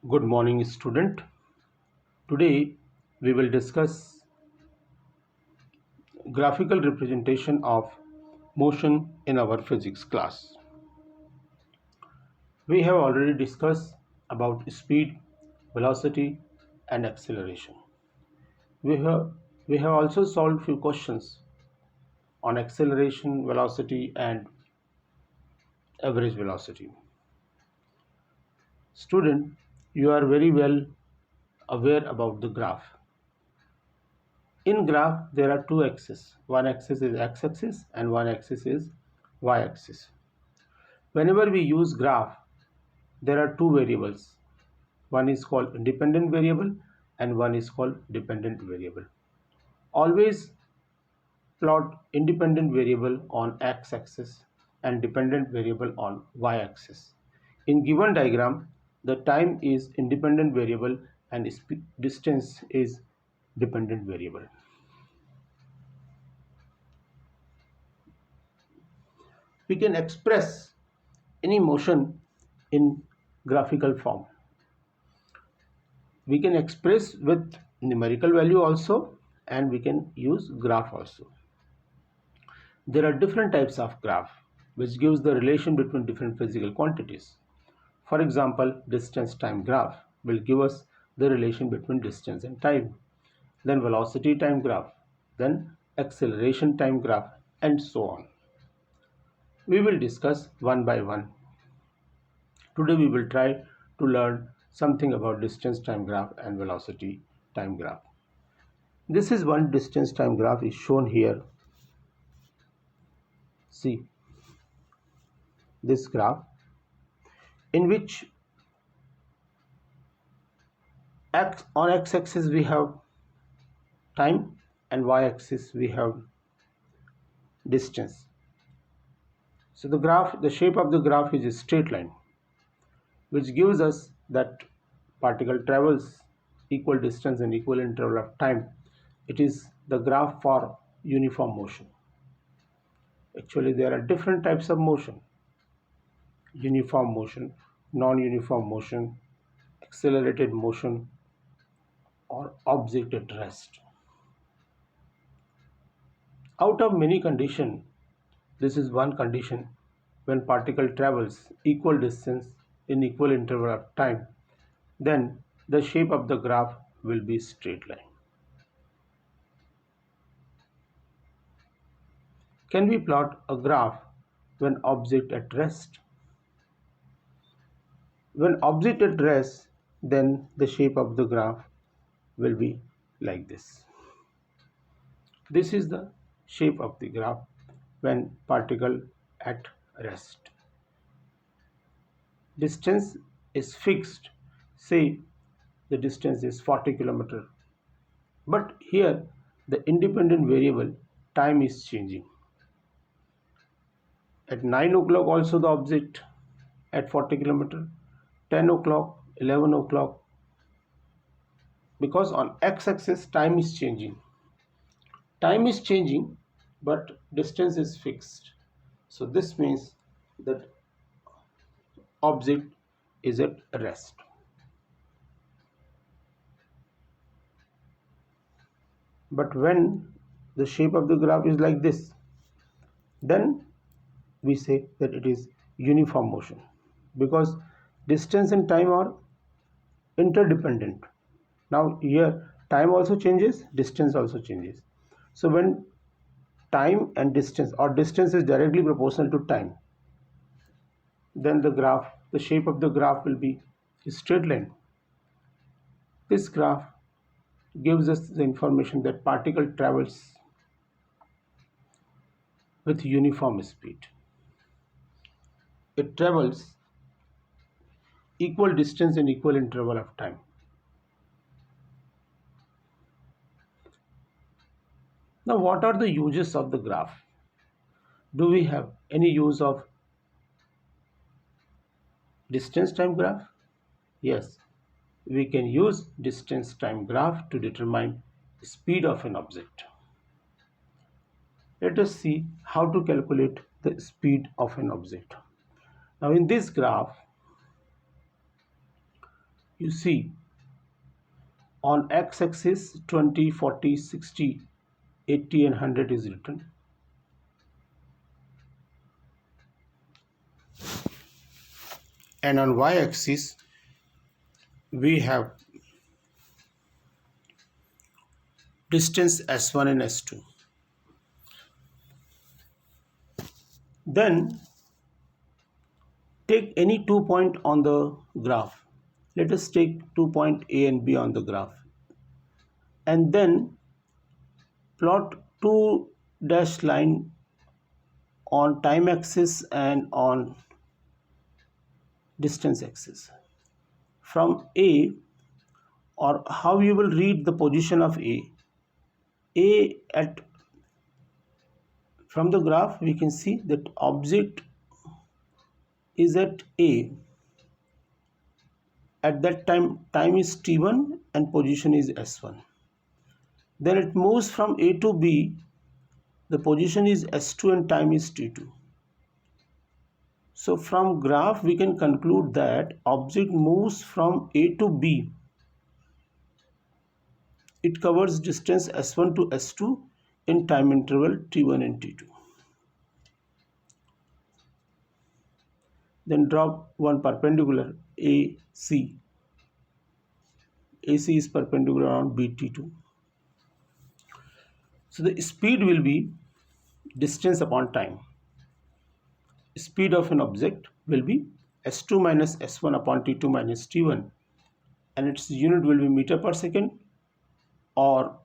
Good morning, student. Today we will discuss graphical representation of motion in our physics class. We have already discussed about speed, velocity and acceleration. We have we have also solved few questions on acceleration, velocity and average velocity. Student, you are very well aware about the graph. In graph, there are two axes. One axis is x-axis and one axis is y-axis. Whenever we use graph, there are two variables. One is called independent variable and one is called dependent variable. Always plot independent variable on x-axis and dependent variable on y-axis. In given diagram, the time is independent variable and distance is dependent variable. We can express any motion in graphical form. We can express with numerical value also, and we can use graph also. There are different types of graph which gives the relation between different physical quantities. For example, distance time graph will give us the relation between distance and time. Then velocity time graph, then acceleration time graph, and so on. We will discuss one by one. Today we will try to learn something about distance time graph and velocity time graph. This is one distance time graph is shown here. See this graph in which on x-axis we have time and y-axis we have distance. So the shape of the graph is a straight line, which gives us that particle travels equal distance and equal interval of time. It is the graph for uniform motion. Actually, there are different types of motion: uniform motion, non-uniform motion, accelerated motion, or object at rest. Out of many conditions, this is one condition when particle travels equal distance in equal interval of time, then the shape of the graph will be straight line. Can we plot a graph when object at rest? When object at rest, then the shape of the graph will be like this. This is the shape of the graph when particle at rest. Distance is fixed. Say the distance is 40 km. But here the independent variable time is changing. At 9 o'clock also the object at 40 km, 10 o'clock, 11 o'clock, because on x-axis time is changing. Time is changing but distance is fixed. So this means that object is at rest. But when the shape of the graph is like this, then we say that it is uniform motion, because distance and time are interdependent. Now here time also changes, distance also changes. So when time and distance, or distance is directly proportional to time, then the shape of the graph will be a straight line. This graph gives us the information that particle travels with uniform speed. It travels equal distance in equal interval of time. Now, what are the uses of the graph? Do we have any use of distance time graph? Yes, we can use distance time graph to determine speed of an object. Let us see how to calculate the speed of an object. Now in this graph, you see on x-axis 20, 40, 60, 80 and 100 is written. And on y-axis we have distance s1 and s2. Then take any 2 point on the graph. Let us take 2 point A and B on the graph, and then plot two dashed line on time axis and on distance axis. From A, or how you will read the position of A at, from the graph we can see that object is at A. At that time is t1 and position is s1. Then it moves from A to B, the position is s2 and time is t2. So from graph we can conclude that object moves from A to B. It covers distance s1 to s2 in time interval t1 and t2. Then drop one perpendicular AC. AC is perpendicular on BT2. So the speed will be distance upon time. Speed of an object will be s2 minus s1 upon t2 minus t1, and its unit will be meter per second or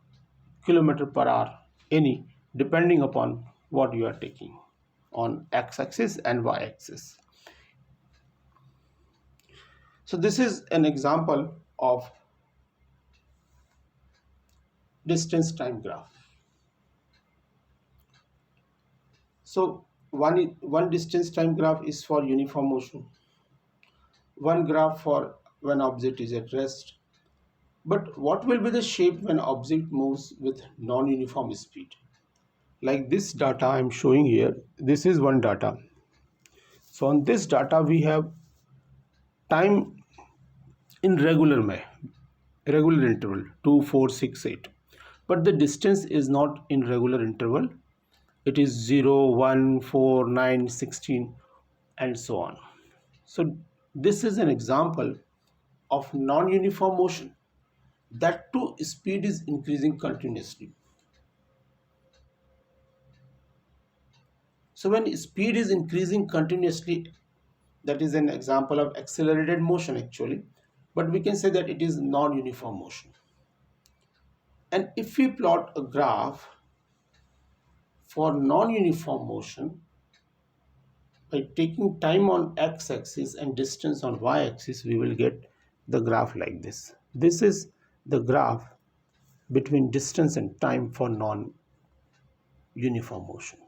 kilometer per hour, any, depending upon what you are taking on x-axis and y-axis. So this is an example of distance time graph. So one distance time graph is for uniform motion, one graph for when object is at rest. But what will be the shape when object moves with non-uniform speed? Like this data I am showing here, this is one data. So on this data we have time in regular interval 2, 4, 6, 8. But the distance is not in regular interval. It is 0, 1, 4, 9, 16 and so on. So this is an example of non-uniform motion. That too, speed is increasing continuously. So when speed is increasing continuously, that is an example of accelerated motion actually, but we can say that it is non-uniform motion. And if we plot a graph for non-uniform motion by taking time on x-axis and distance on y-axis, we will get the graph like this. This is the graph between distance and time for non-uniform motion.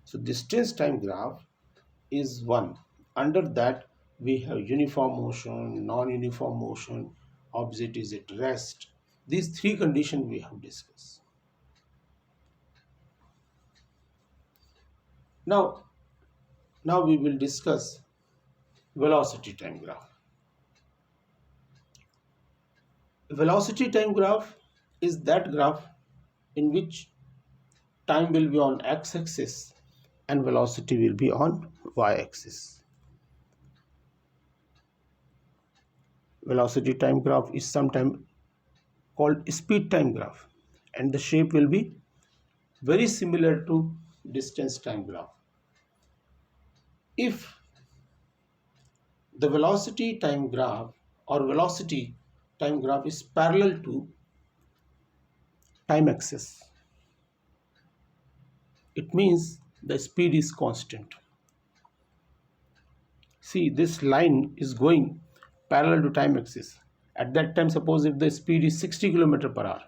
So distance time graph is one. Under that we have uniform motion, non-uniform motion, object is at rest. These three conditions we have discussed. Now we will discuss velocity time graph. Velocity time graph is that graph in which time will be on x-axis and velocity will be on y-axis. Velocity time graph is sometimes called speed time graph, and the shape will be very similar to distance time graph. If the velocity time graph or velocity time graph is parallel to time axis, it means the speed is constant. See, this line is going parallel to time axis. At that time, suppose if the speed is 60 km per hour,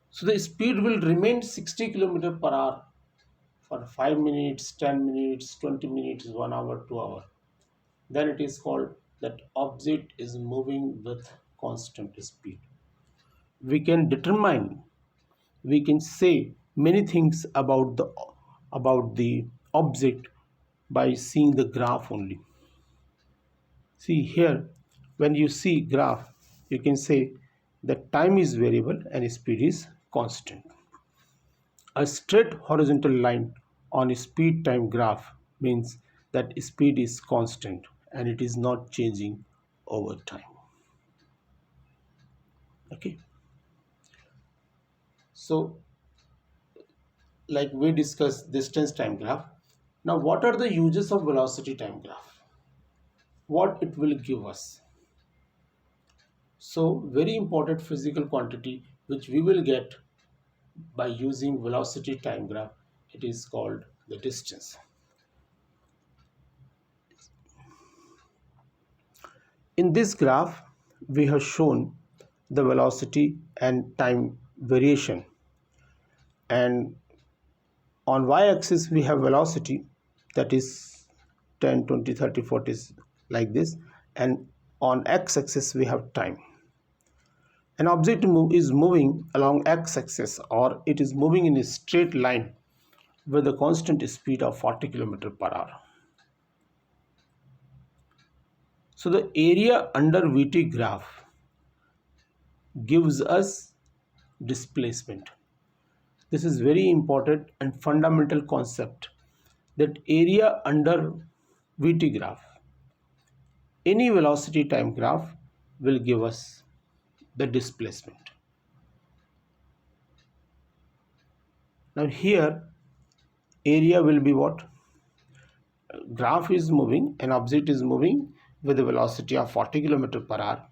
so the speed will remain 60 km per hour for 5 minutes, 10 minutes, 20 minutes, 1 hour, 2 hour. Then it is called that object is moving with constant speed. We can determine, we can say many things about the object by seeing the graph only. See here, when you see graph, you can say that time is variable and speed is constant. A straight horizontal line on a speed time graph means that speed is constant and it is not changing over time. Okay. So, like we discussed distance time graph. Now, what are the uses of velocity time graph? What it will give us? So, very important physical quantity which we will get by using velocity time graph, it is called the distance. In this graph, we have shown the velocity and time variation, and on y-axis we have velocity, that is 10, 20, 30, 40 like this, and on x-axis we have time. An object is moving along x-axis, or it is moving in a straight line with a constant speed of 40 km per hour. So the area under VT graph gives us displacement. This is very important and fundamental concept, that area under VT graph, any velocity time graph will give us the displacement. Now here area will be what? Graph is moving, an object is moving with a velocity of 40 km per hour.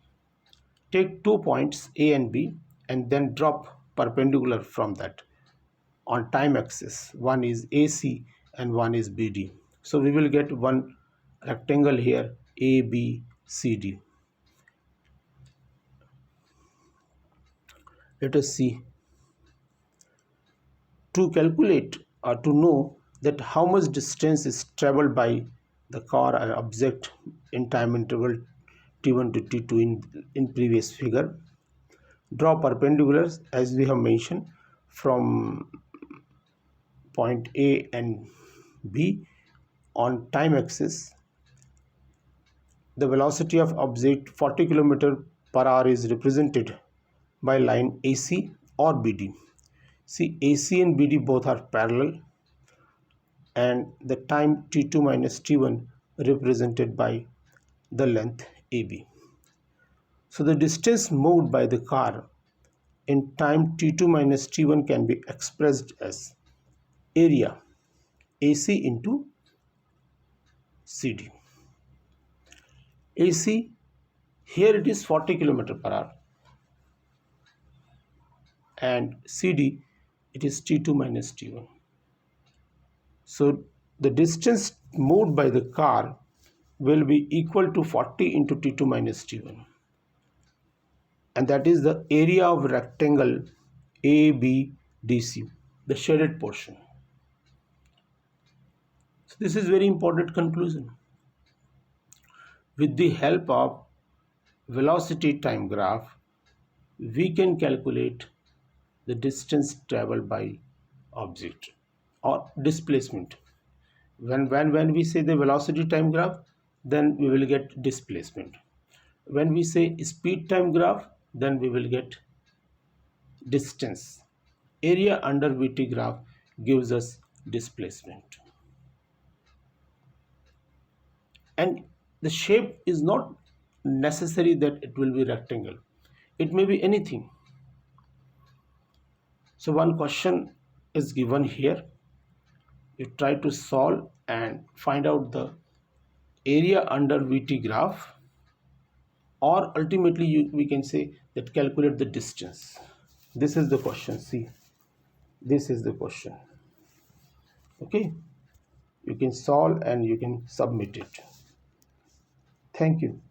Take 2 points A and B and then drop perpendicular from that on time axis. One is AC and one is BD. So we will get one rectangle here, ABCD. Let us see. To calculate or to know that how much distance is traveled by the car or object in time interval t1 to t2 in previous figure, draw perpendiculars as we have mentioned from point A and B on time axis. The velocity of object 40 km per hour is represented by line AC or BD. See, AC and BD both are parallel, and the time t2 minus t1 represented by the length AB. So the distance moved by the car in time t2 minus t1 can be expressed as area AC into CD. AC, here it is 40 km per hour, and CD, it is t2 minus t1. So the distance moved by the car will be equal to 40 into t2 minus t1, and that is the area of rectangle ABDC, the shaded portion. So this is very important conclusion. With the help of velocity time graph, we can calculate the distance traveled by object or displacement. When we say the velocity time graph, then we will get displacement. When we say speed time graph, then we will get distance. Area under VT graph gives us displacement. And the shape is not necessary that it will be rectangle. It may be anything. So one question is given here. You try to solve and find out the area under VT graph, or ultimately we can say that calculate the distance. This is the question. See, this is the question. Okay, you can solve and you can submit it. Thank you.